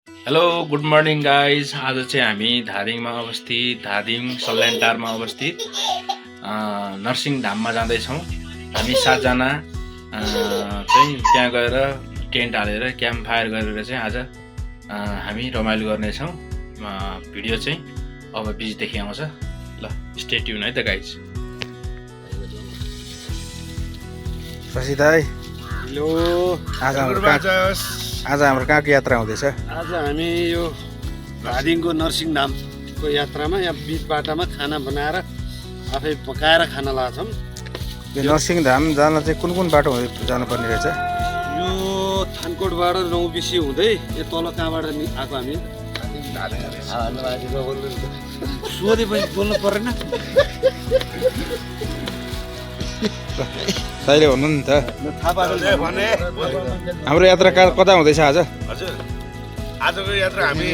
Hello good morning guys. आज चाहिँ हामी धादिङमा अवस्थित सल्यानटारमा अवस्थित नर्सिङ धाममा जाँदैछौँ। हामी 7 जना चाहिँ त्यहाँ गएर टेन्ट हालेर क्याम्प फायर गरेर चाहिँ आज हामी रमाइलो गर्नेछौँ। भिडियो चाहिँ अब बिचदेखि आउँछ। ल स्टे ट्युन है त गाइज। हेलो, आज हाम्रो कहाँको यात्रा हुँदैछ? आज हामी यो धादिङको नर्सिङ धामको यात्रामा यहाँ बिच बाटामा खाना बनाएर आफै पकाएर खान लाग्छौँ। यो नर्सिङ धाम जान चाहिँ कुन कुन बाटो जानुपर्ने रहेछ? यो थानकोटबाट 9 बिसी हुँदै यो तल कहाँबाट आएको हामी सोधेपछि बोल्नु परेन। तैँले भन्नु नि त। थाहा पाएको भने हाम्रो यात्रा कता हुँदैछ आज? हजुर आजको यात्रा हामी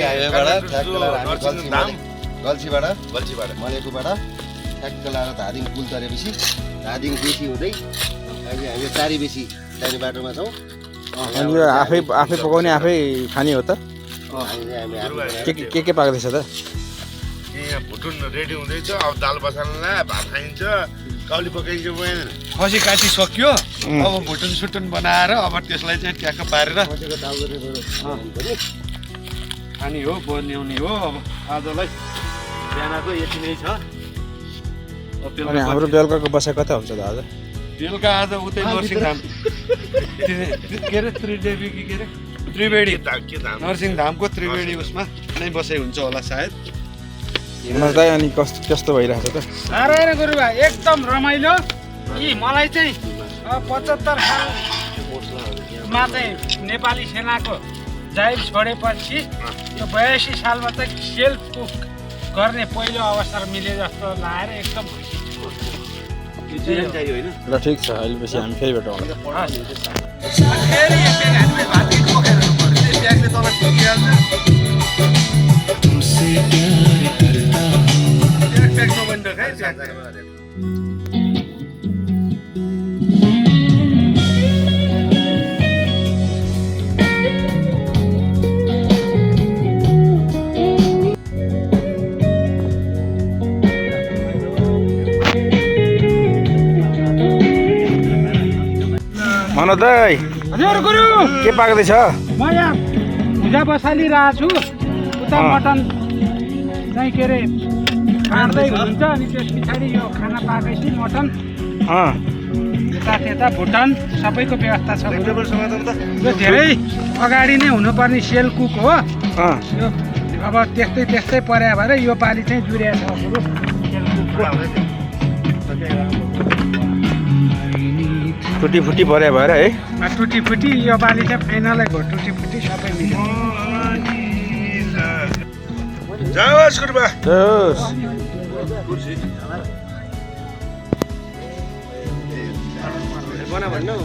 गल्छीबाट मलेकुबाट ठ्याक्क लाएर धादिङ पुल तरेपछि धादिङ बेसी हुँदै अहिले हामी चारी बेसी जाने बाटोमा छौँ। अनि यो आफै पकाउने आफै खाने हो त? के पाक्दैछ त? यहाँ भुटुन रेडी हुँदैछ। अब दाल बसाल्ला भात खाइन्छ, काउली पकाइन्छ। खसी काटी सक्यो, अब भुटुन सुटुन बनाएर अब त्यसलाई चाहिँ ट्याक्क पारेर खाने हो, बनाउने हो। अब आजलाई बिहानको यति नै छ। अनि हाम्रो बेलुकाको बसाइ कता हुन्छ त आज? बेलुका आज उतै नर्सिङ धाम के अरे त्रिदेवी कि के अरे त्रिवेणी नर्सिङ धामको त्रिवेणी उसमा नै बसाइ हुन्छ होला सायद। दाइ अनि कस्तो भइरहेछ त? साह्रै नै गुरुबा एकदम रमाइलो। मलाई चाहिँ 75 सालमा चाहिँ नेपाली सेनाको जागिर छोडेपछि यो 82 सालमा चाहिँ सेल्फ कुक गर्ने पहिलो अवसर मिले जस्तो लागेर एकदम ल ठिक छ, अहिले पछि हामी फेरि भेटौँ। मनोज दाइ, हजुर गुरु, के पाक्दैछ? म यहाँ भुजा बसालिरहेको छु। उता मटन चाहिँ के अरे काट्दै हुन्छ, अनि त्यस पछाडि यो खाना पाकेपछि मटन यता भुटन सबैको व्यवस्था छ। यो धेरै अगाडि नै हुनुपर्ने सेल कुक हो यो। अब त्यस्तै पर्या भएर यो पालि चाहिँ जुरिएको छ गुरु सेल कुकको। टुटी फुटी पर्या भएर है? टुटी फुटी यो पालि चाहिँ फाइनलै भयो। टुटी फुटी सबै मिल्यो। जाओस् गुरुबा। बना भन्नु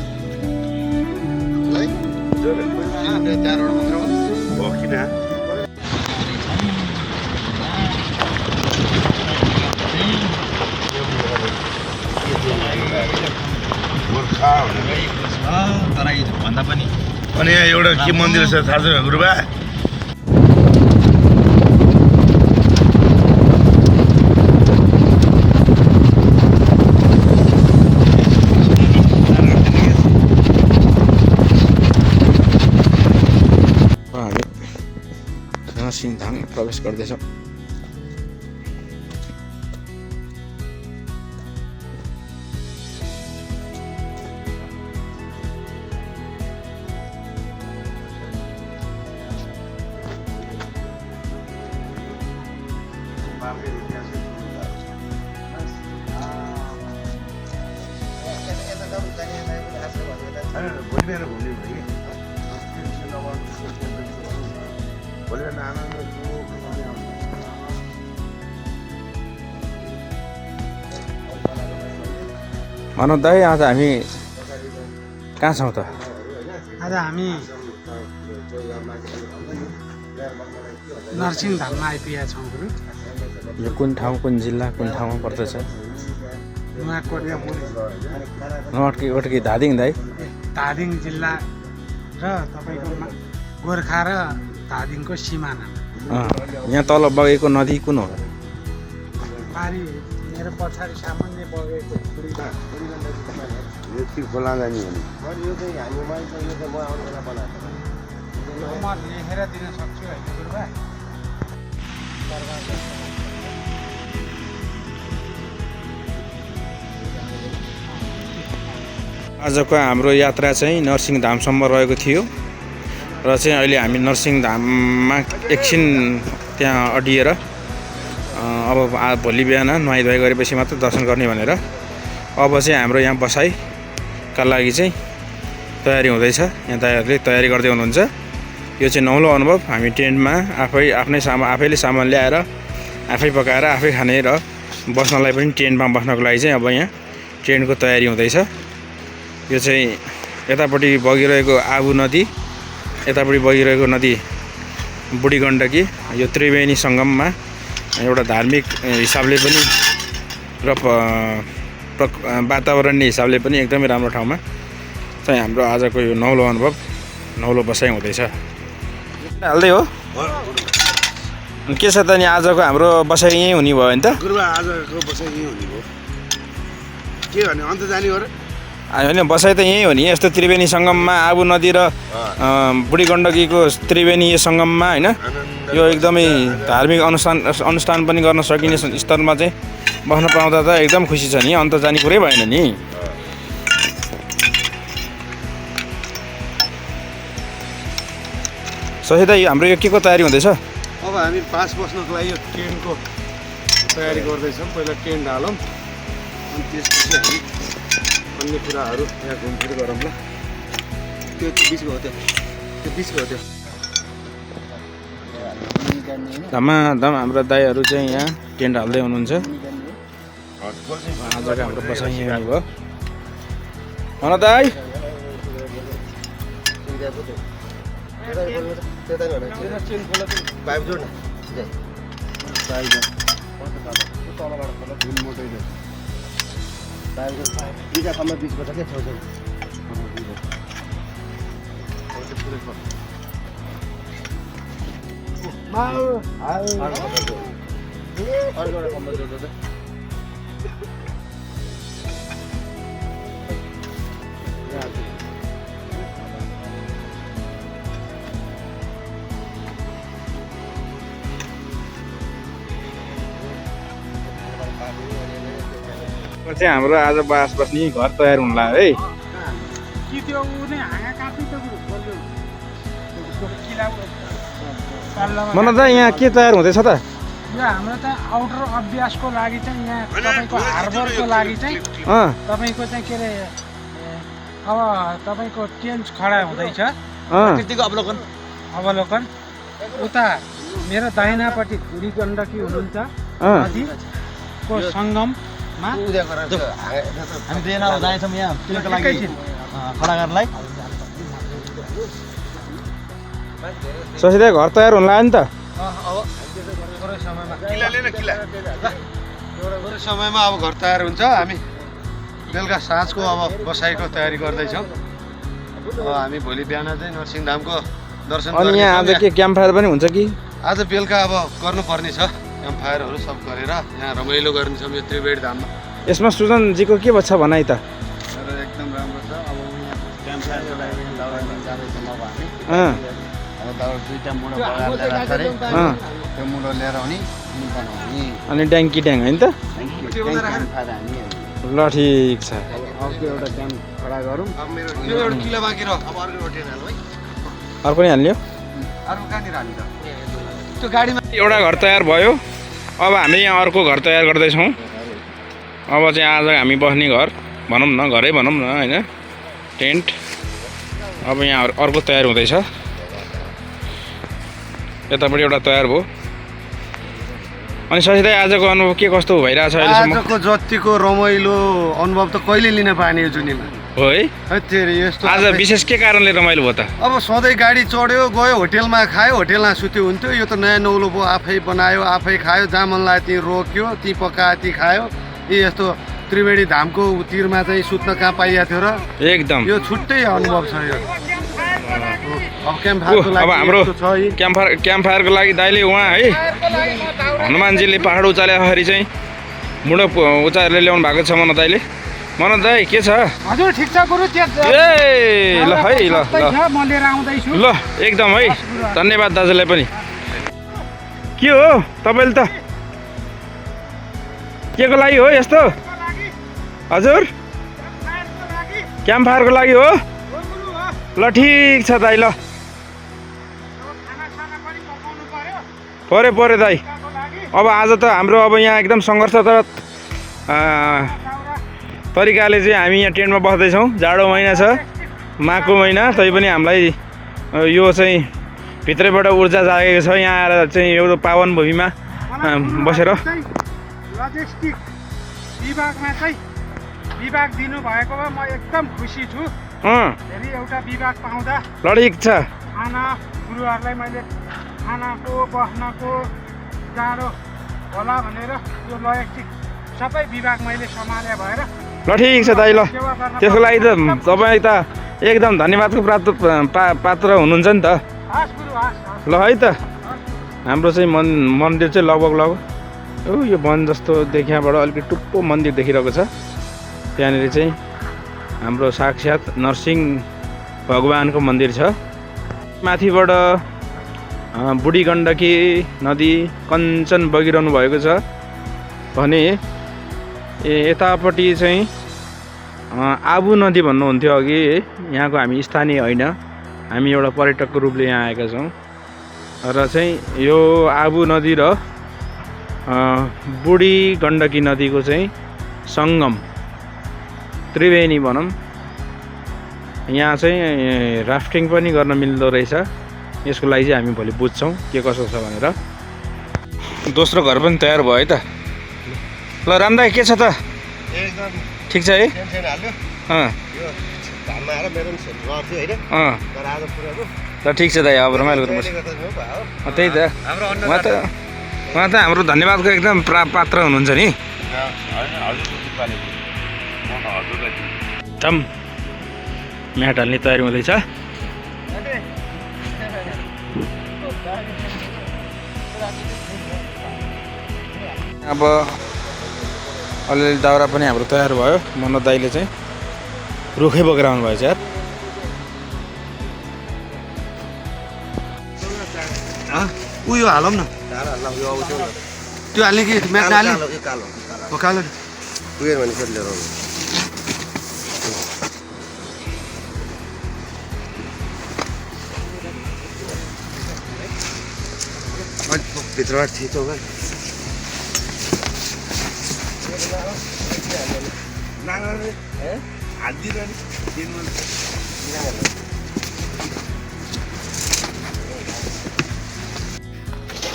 किन भन्दा पनि अनि यहाँ एउटा के मन्दिर छ थाहा छ गुरुबा? हामी नर्सिङ धाम प्रवेश गर्दैछौँ। भोलि बिहान घुम्ने भयो कि भोलि बिहान आनन्द मनोज दाइ, आज हामी कहाँ छौँ त? आज हामी नर्सिङ धाममा आइपुगेका छौँ गुरु। यो कुन ठाउँ, कुन जिल्ला, कुन ठाउँमा पर्दछ? धादिङ धादिङ दाइ? धादिङ जिल्ला र तपाईँको गोर्खा र धादिङको सिमानामा। यहाँ तल बगेको नदी कुन हो? पारी मेरो पछाडि सामान्य बगेको यो चाहिँ खोला जाने हो नि यो चाहिँ हाम्रो मान्छे यो चाहिँ म आउने बेला बनाएको म लेखेर दिन सक्छु होइन गुरुबा। आजको हाम्रो यात्रा चाहिँ नरसिंहधामसम्म रहेको थियो र चाहिँ अहिले हामी नरसिंहधाममा एकछिन त्यहाँ अडिएर अब भोलि बिहान नुहाइधुवाइ गरेपछि मात्र दर्शन गर्ने भनेर अब चाहिँ हाम्रो यहाँ बसाइका लागि चाहिँ तयारी हुँदैछ। यहाँ दाइहरूले तयारी गर्दै हुनुहुन्छ। यो चाहिँ नौलो अनुभव। हामी टेन्टमा आफैले सामान ल्याएर आफै पकाएर आफै खाने र बस्नलाई पनि टेन्टमा बस्नको लागि चाहिँ अब यहाँ टेन्टको तयारी हुँदैछ। यो चाहिँ यतापट्टि बगिरहेको आबु नदी, यतापट्टि बगिरहेको नदी बुढी गण्डकी, यो त्रिवेणी सङ्गममा एउटा धार्मिक हिसाबले पनि र वातावरणीय हिसाबले पनि एकदमै राम्रो ठाउँमा चाहिँ हाम्रो आजको यो नौलो अनुभव, नौलो बसाइ हुँदैछ। हाल्दै हो अनि के छ त नि आजको हाम्रो बसाइ यहीँ हुने भयो नि त? गुरुबा आजको बसाइ यहीँ हुने भयो। के भने अन्त जाने हो र? होइन बसाइ त यहीँ हो नि। यस्तो त्रिवेणी सङ्गममा आबु नदी र बुढी गण्डकीको त्रिवेणी सङ्गममा होइन यो एकदमै धार्मिक अनुष्ठान पनि गर्न सकिने स्तरमा चाहिँ बस्न पाउँदा त एकदम खुसी छ नि। अन्त जाने कुरै भएन नि। सही त हाम्रो यो के को तयारी हुँदैछ? अब हामी पास बस्नको लागि यो टेन्टको तयारी गर्दैछौँ। पहिला टेन्ट हालौँ अनि त्यसपछि हामी अन्य कुराहरू यहाँ घुमफिर गरौँ ल। त्यो बिचको हो त्यो बिचको हो त्यो धमाधम हाम्रो दाइहरू चाहिँ यहाँ टेन्ट हाल्दै हुनुहुन्छ। आजको हाम्रो बसाइ यहीँ भयो। भन दाइ पाइप जोड्न दुईवटा खम्बा बिचबाट के छेउछेउ अर्को एउटा खम्बा जोड्दा चाहिँ हाम्रो आज बास बस्ने घर तयार हुन लाग्यो है। कि त्यो ऊ नै हाँगा काट्नु त किला मन त यहाँ के तयार हुँदैछ त? यो हाम्रो त आउटर अभ्यासको लागि चाहिँ यहाँ तपाईँको हार्बरको लागि चाहिँ तपाईँको चाहिँ के अरे अब तपाईँको टेन्ट खडा हुँदैछ। अवलोकन उता मेरो दाहिनापट्टि बुढी गण्डकी हुनुहुन्छ नदीको सङ्गममा हामी दुईजना जानेछौँ यहाँ त्यसको लागि खडा गर्नलाई। ससिदा घर तयार हुन लाग्यो नि त? थोरै समयमा अब घर तयार हुन्छ। हामी बेलुका साँझको अब बसाइको तयारी गर्दैछौँ। अब हामी भोलि बिहान चाहिँ नरसिंहधामको दर्शन अनि यहाँ आज के क्याम्प फायर पनि हुन्छ कि? आज बेलुका अब गर्नुपर्ने छ। क्याम्प फायरहरू सब गरेर यहाँ रमाइलो गर्नेछौँ यो त्रिवेणी धाममा। यसमा सुजनजीको के छ भनाइ त? एकदम राम्रो छ। अब यहाँ क्याम्प फायरको लागि दाउरा लिन जाँदैछौँ अब हामी। अब दाउरा दुईवटा मुढो बगाएर ल्याएर त्यो मुढो लिएर आउने अनि ड्याङ्की ड्याङ होइन त? ल ठिक छ। अब त्यो एउटा क्याम्प खडा गरौँ। यो एउटा किलो बाँकी रह। अब अर्को रोटी हाल्नु है। अर्को नि हाल्यो। अर्को कहाँनिर हाल्नु त? त्यो गाडीमा एउटा घर तयार भयो। अब हामी यहाँ अर्को घर तयार गर्दैछौँ। अब चाहिँ आज हामी बस्ने घर भनौँ न, घरै भनौँ न होइन, टेन्ट। अब यहाँ अर्को तयार हुँदैछ। यतापट्टि एउटा तयार भयो। अनि ससिदा आजको अनुभव के कस्तो भइरहेछ अहिलेसम्म? आजको जतिको रमाइलो अनुभव त कहिले लिन पाएन यो जुनीमा हो है। यस्तो आज विशेष के कारणले रमाइलो भयो त? अब सधैँ गाडी चढ्यो गयो होटेलमा खायो, होटेलमा सुत्यो हुन्थ्यो। यो त नयाँ नौलो भयो, आफै बनायो आफै खायो, जहाँ मन लाग्यो त्यहीँ रोक्यो, त्यहीँ पकायो त्यहीँ खायो। यस्तो त्रिवेणी धामको तिरमा चाहिँ सुत्न कहाँ पाइएको थियो र? एकदम यो छुट्टै अनुभव छ यो। अब क्याम्प फायरको लागि अब हाम्रो यस्तो छ यी क्याम्प फायरको लागि दाइले उहाँ है हनुमानजीले पहाड उचालेखेरि चाहिँ मुढो उचालेर ल्याउनु भएको छ मन दाइले। मन दाइ के छ? हजुर ठिक छ गुरु। ए ल है ल म लिएर आउँदैछु। ल एकदम है धन्यवाद दाजुलाई पनि। के हो तपाईँले त के को लागि हो यस्तो? हजुर क्याम्प फायरको लागि हो? ल ठिक छ दाइ। ल पऱ्यो दाइ। अब आज त हाम्रो अब यहाँ एकदम सङ्घर्षरत तरिकाले चाहिँ हामी यहाँ टेन्टमा बस्दैछौँ। जाडो महिना छ, माघको महिना, तैपनि हामीलाई यो चाहिँ भित्रैबाट ऊर्जा जागेको छ यहाँ आएर चाहिँ एउटा पावन भूमिमा बसेर। लजिस्टिक विभागमा चाहिँ विभाग दिनुभएकोमा म एकदम खुसी छु। फेरि एउटा विभाग पाउँदा लडिक छ। खाना गुरुहरूलाई मैले खानाको बस्नको जाडो होला भनेर यो लजिस्टिक सबै विभाग मैले सम्हाले भएर ल ठिक छ दाइ। ल त्यसको लागि त तपाईँ त एकदम धन्यवादको पात्र हुनुहुन्छ नि त। हस् गुरु हस्। ल है त हाम्रो चाहिँ मन्दिर चाहिँ लगभग यो वन जस्तो देखियाबाट अलिकति टुप्पो मन्दिर देखिरहेको छ। त्यहाँनिर चाहिँ हाम्रो साक्षात् नरसिंह भगवानको मन्दिर छ। माथिबाट बुढी गण्डकी नदी कञ्चन बगिरहनु भएको छ भने यतापट्टि चाहिँ आबु नदी भन्नुहुन्थ्यो अघि। यहाँको हामी स्थानीय होइन, हामी एउटा पर्यटकको रूपले यहाँ आएका छौँ र चाहिँ यो आबु नदी र बुढी गण्डकी नदीको चाहिँ सङ्गम त्रिवेणी भनौँ। यहाँ चाहिँ राफ्टिङ पनि गर्न मिल्दो रहेछ। यसको लागि चाहिँ हामी भोलि बुझ्छौँ के कसो छ भनेर। दोस्रो घर पनि तयार भयो है त। ल राम दाइ के छ त? एकदम ठिक छ है? टेन्सन हाल्यो अँ यो घाममा आएर मेरो पनि गर्थ्यो होइन अँ तर आज पुऱ्याएको ल ठिक छ दाइ। अब रमाइलो गर्नुपर्छ। त्यही त उहाँ त हाम्रो धन्यवादको एकदम पात्र हुनुहुन्छ नि। एकदम म्याट हाल्ने तयारी हुँदैछ। अब अलिअलि दाउरा पनि हाम्रो तयार भयो। मनोज दाइले चाहिँ रुखै बोकेर आउनु भएछ यार। उयो हालौँ न, त्यो हाल्ने कि म्याट हाल्ने? कालो कालो पुगेन भने फेरि लिएर आउनु। भित्रबाट थिचौँ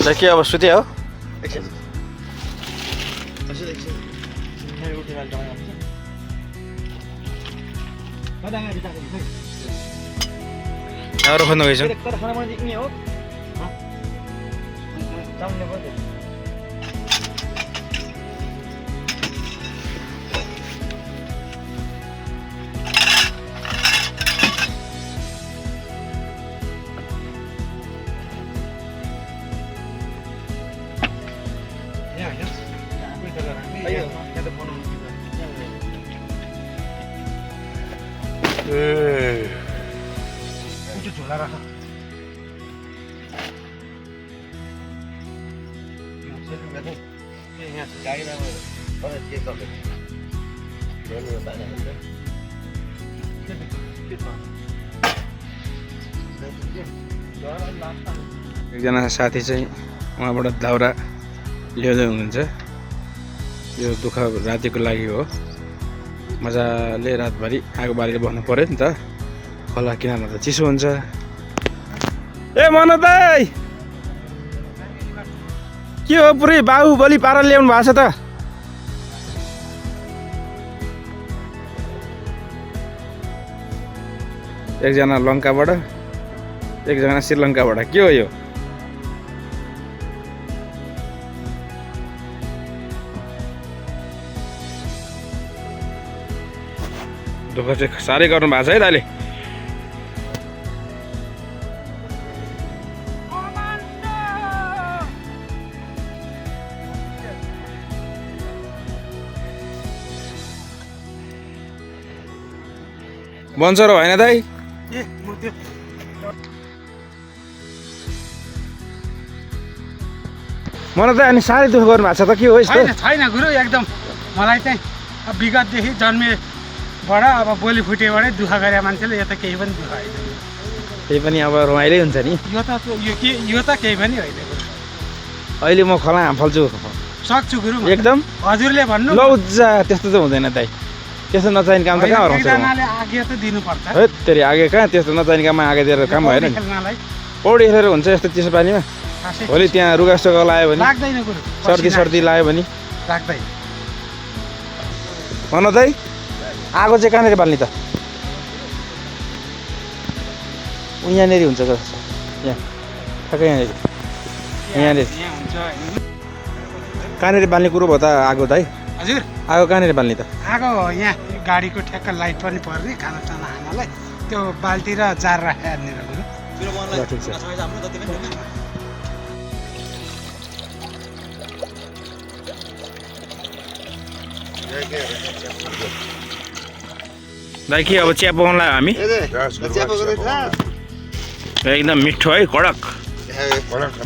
क्या के अब सुते हो? दाउरा खोज्नु गएछ। झोला राख। एकजना साथी चाहिँ उहाँबाट दाउरा ल्याउँदै हुनुहुन्छ। यो दुःख रातिको लागि हो। मजाले रातभरि आगो बालेर बस्नु पऱ्यो नि त। खोला किनारमा त चिसो हुन्छ। ए मनोज दाइ के हो पुरै बाहुबली पारा ल्याउनु भएको छ त? एकजना लङ्काबाट एकजना श्रीलङ्काबाट के हो यो? दुःख चाहिँ साह्रै गर्नु भएको छ है दाइले। बन्छ र होइन दाइ ए म त्यो मलाई त अनि साह्रै दुःख गर्नु भएको छ त के हो यस्तो छैन छैन गुरु एकदम मलाई चाहिँ अब विगतदेखि जन्मेबाट अब बोली फुटेबाटै दुःख गरे मान्छेले यो त केही पनि दुःख होइन त्यही पनि अब रमाइलै हुन्छ नि यो त केही पनि होइन गुरु अहिले म खला आम फल्छु सक्छु गुरु म। एकदम हजुरले भन्नु लौ जा त्यस्तो चाहिँ हुँदैन दाइ त्यस्तो नचाहिने काम त कहाँ हराउँछ एकजनाले आगे त दिनुपर्छ है तेरि आगे कहाँ त्यस्तो नचाहिने काममा आगे दिएर काम भएन नि खेल्नलाई पौडी खेलेर हुन्छ यस्तो चिसो पानीमा खासै भोलि त्यहाँ रुगासुगा लायो भने लाग्दैन गुरु सर्दी लायो भने लाग्दैन भन दाइ आगो चाहिँ कहाँनिर बाल्ने त यहाँनिर हुन्छ यहाँ ठ्याक्कै यहाँनिर यहाँ हुन्छ होइन कहाँनिर बाल्ने कुरो भयो त आगो दाइ हजुर आगो कहाँनिर बाल्ने त आगो यहाँ गाडीको ठ्याक्क लाइट पनि पर्ने खाना साना खानालाई त्यो बाल्टी र जार राखेर हेर्ने गुरु ल ठिक छ दाइ के अब चिया पकाउनु लाग्यो हामी एकदम मिठो है कडक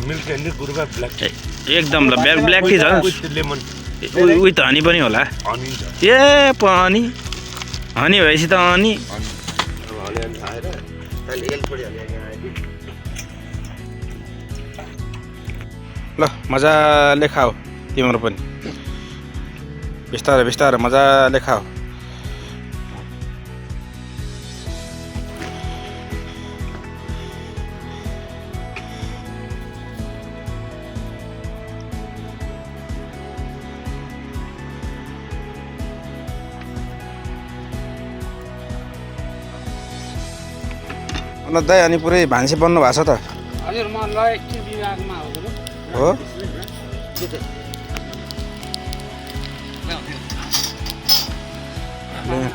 मिल्क क्यान्डी गुरुबा ब्ल्याक एकदम ल ब्ल्याक टी छ लेमन उही त हनी पनि होला हनी छ ए पनि हनी भएपछि त हनी ल मजाले खाऊ तिम्रो पनि बिस्तारै बिस्तारै मजाले खाऊ दाइ अनि पुरै भान्से बन्नु भएको छ त हजुर म ल एकछिन विभागमा हो गुरु हो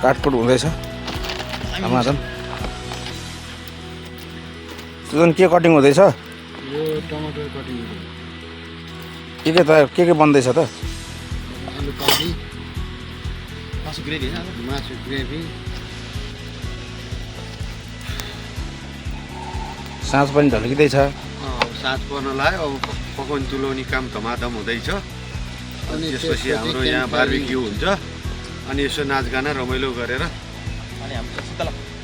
काटकुट हुँदैछ समाधान सुजन के कटिङ हुँदैछ यो टमाटर कटिङ के बन्दैछ त आलु करी मासु ग्रेभी साँझ पनि ढल्किँदैछ साँझ पर्न लाग्यो अब पकाउने तुलाउने काम धमाधम हुँदैछ अनि त्यसपछि हाम्रो यहाँ बार्बिक्यू हुन्छ अनि यसो नाचगाना रमाइलो गरेर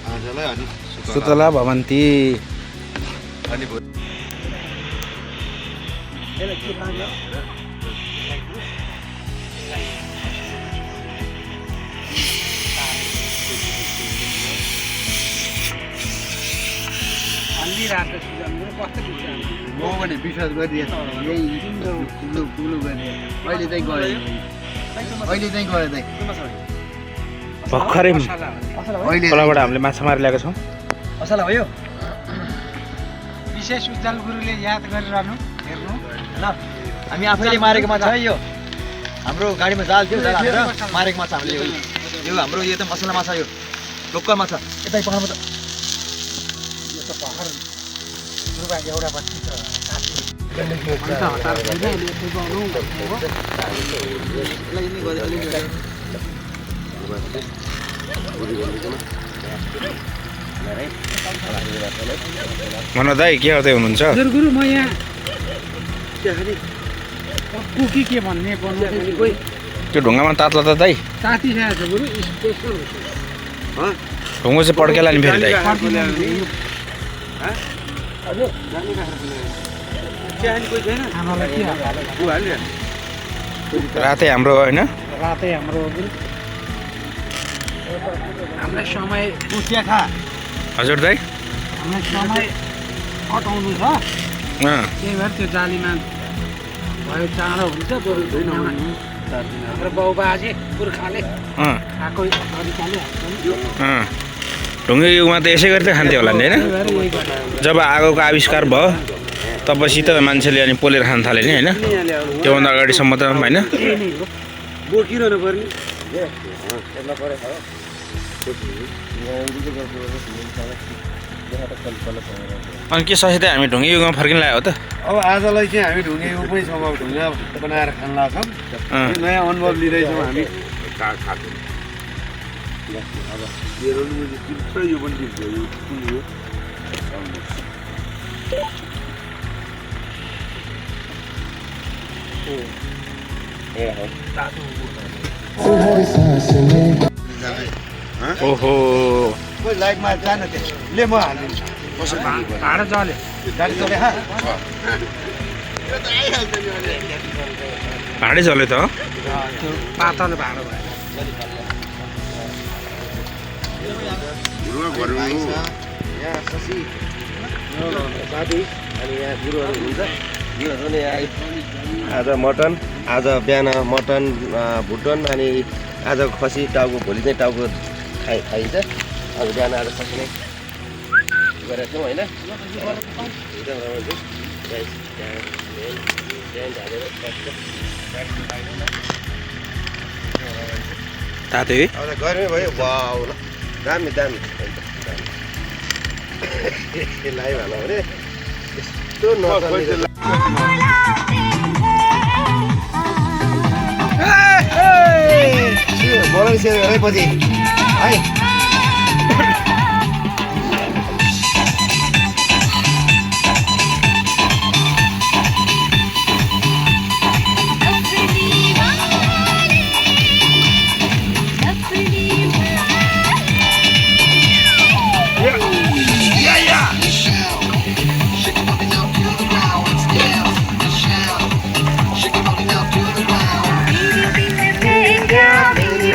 आजलाई अनि सुतला भवन्ती अनि हल्लिरहेको छु गुरु कस्तो बिर्सिरहेको म भने विश्वास गरिदिएँ यही कुलो गर्ने अहिले चाहिँ गयो दाइ भर्खरै अहिले खोलाबाट हामीले माछा मारेर ल्याएको छौँ असला भयो विशेष उज्जवल गुरुले याद गरिरहनु हेर्नु ल हामी आफैले मारेको माछा है यो हाम्रो गाडीमा जाल थियो जाल हालेर मारेको माछा हामीले यो हाम्रो यो त मसला माछा यो लोकल माछा यतै पक्राउनु त यो त भर्खर गुरुबाको एउटा बच्ची त मन दाइ के गर्दै हुनुहुन्छ हजुर गुरु म यहाँ कुकी के भन्ने बनाउँदै कोही त्यो ढुङ्गामा तात्ला त दाइ साथी छ गुरु स्पेसल ढुङ्गो चाहिँ पड्केला नि फेरि दाइ रातै हाम्रो होइन रातै हाम्रो गुरु हामीलाई समय उठ्या खा हजुर दाइ हामीलाई समय कटाउनु छ त्यही भएर त्यो जालीमा भयो चाँडो हुन्छ बरु हाम्रो बाउ बाजे पुर्खाले आएको तरिकाले ढुङ्गे युगमा त यसै गरी त खान्थ्यो होला नि होइन जब आगोको आविष्कार भयो तबपछि त मान्छेले अनि पोलेर खान थाल्यो नि होइन त्योभन्दा अगाडिसम्म त होइन बोकिरहनु पर्ने अनि के ससिँदै हामी ढुङ्गे युगमा फर्किन लाग्यो हो त अब आजलाई चाहिँ हामी ढुङ्गे युगमै छौँ अब ढुङ्गा बनाएर खान लाग्छौँ नयाँ अनुभव लिँदैछौँ हामी मेरो पनि मैले दिन्छ यो पनि दिन्छ यो कुन हो ओहो कोही लाइटमा जान त्यहाँ ले म हालिदिन्छु भाडा चल्यो गाडी चले हा भाडै चल्यो त त्यो पातलो भाडा भयो आज मटन आज बिहान मटन भुटन अनि आज खसी टाउको भोलि चाहिँ टाउको खाइन्छ आज बिहान आज खसी नै गरेका थियौँ होइन एकदम रमाइलो तातै है अब त गर्मी भयो वाउ ल दामी दामी लाइभ हाल्नु भने यस्तो नचल्ने मलाई सेयर गरे पछि है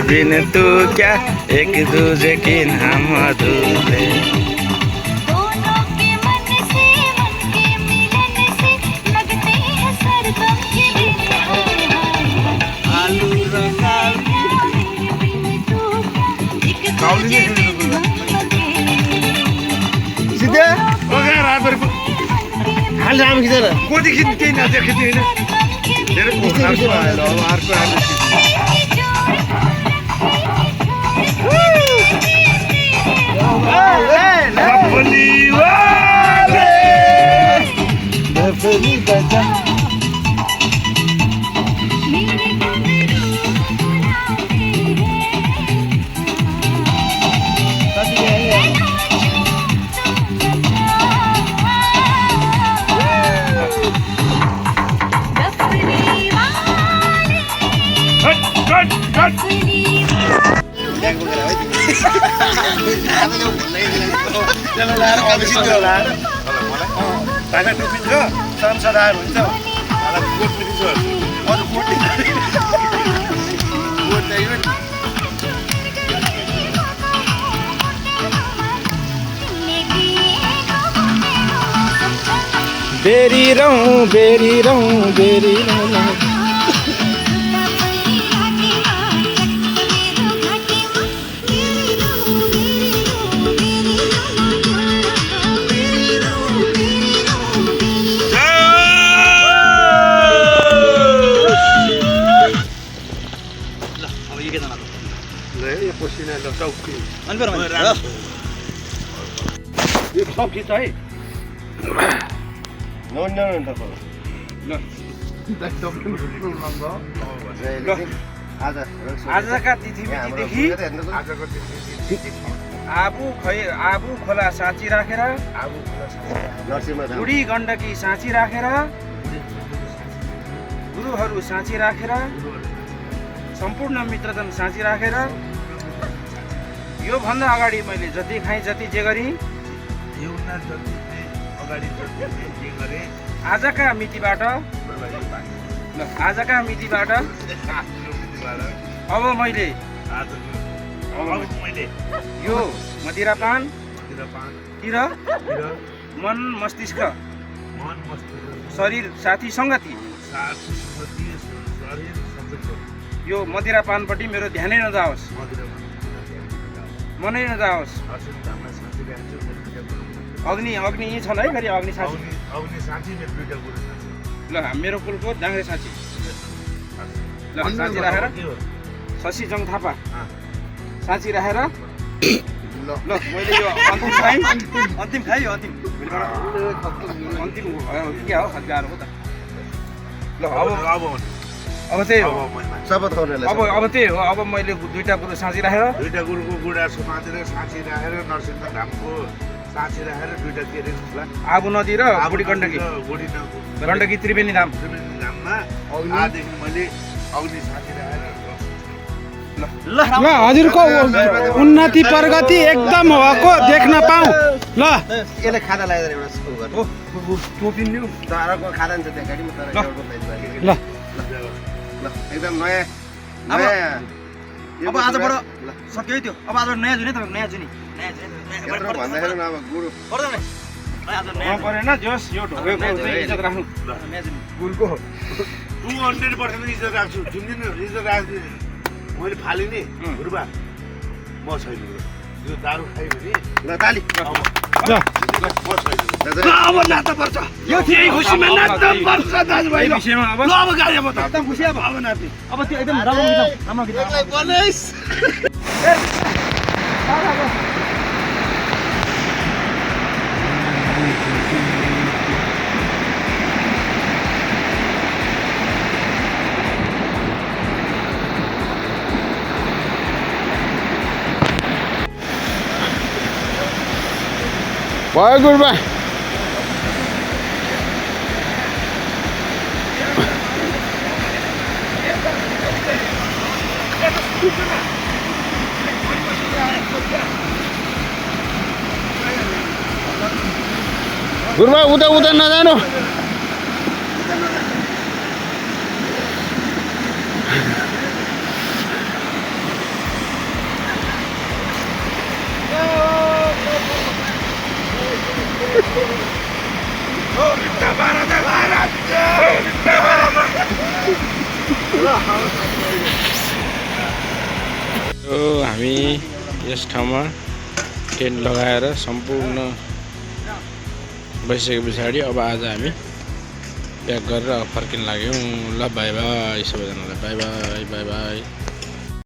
बिन तू क्या एक दूजे की नाम अधूरे दोनों के मन से मन के मिलन से लगते हैं सरगम के आलू रखा सिधै ओके रातभरि हाल राम खिचेर कोटी खिच्नु केही नाच्यो खिच्ने होइन धेरै अर्को आयो अब अर्को आयो ढाका टुपिन्छ सांसद आएर हुन्छ कोट पनि छ अरू कोट बेरी रौँ बेरी रौँ बेरी रौँ सब खिच है आजका तिथिदेखि आबु खोला साँची राखेर बुढी गण्डकी साँची राखेर गुरुहरू साँची राखेर सम्पूर्ण मित्रजन साँची राखेर योभन्दा अगाडि मैले जति खाएँ जति जे गरेँ आजका मितिबाट अब मैले यो मदिरापानतिर मन मस्तिष्क शरीर साथी सङ्गति यो मदिरापानपट्टि मेरो ध्यानै नजाओस् मनै नजाओस् अग्नि यहीँ छन् है फेरि अग्नि साँची ल मेरो कुलको जाङ्रे साँची ल साँची राखेर शशी जङ थापा साँची राखेर ल मैले यो अन्तिम खाएँ यो अन्तिम क्या हो गाह्रो हो त ल अब अब त्यही हो शपथ खाउनेलाई अब त्यही हो अब मैले दुईटा कुरो साँचिराखेर दुईटा गुरुको बुढा समातेर साँची राखेर नरसिंह धामको साँची राखेर दुईटा के अरे आबु नदी र बुढी गण्डकी बुढी गण्डकी त्रिवेणी धाम धाममा आदेखि मैले अग्नि साँची राखेर ल हजुरको उन्नति प्रगति एकदम भएको देख्न पाऊँ ल यसले खाना लगाएर एउटा सुरु गर्नु टोपिन्यौ तरको खाना नि छ त्यहाँ गाडीमा तर एउटा ल्याइदिनु ल ल एकदम नयाँ नयाँ अब आजबाट सक्यो है त्यो अब आजबाट नयाँ जुनी तपाईँको नयाँ जुनी यत्रो भन्दाखेरि अब गुरु पर्दैन नि आज नयाँ परेन जस यो ढोगेको चाहिँ इज्जत राख्नु नयाँ जुनी गुलको 200% इज्जत राख्छु जुन दिन इज्जत राख्छु मैले फालिने गुरुबा म छैन यो दारू खायो भने ल ताली ल म छैन अब नाच्न पर्छ यो थिए खुसीमा नाच्न पर्छ दाजुभाइ ल विषयमा अब ल अब गाडी अब एकदम खुसी अब नाच्ने अब त्यो एकदम राम्रो गीत भयो गुरुबा गुरुबा उता उता नजानु हामी यस ठाउँमा टेन्ट लगाएर सम्पूर्ण बसिसके पछाडि अब आज हामी प्याक गरेर फर्किन लाग्यौँ ल बाई बाई सबैजनालाई बाई बाई बाई बाई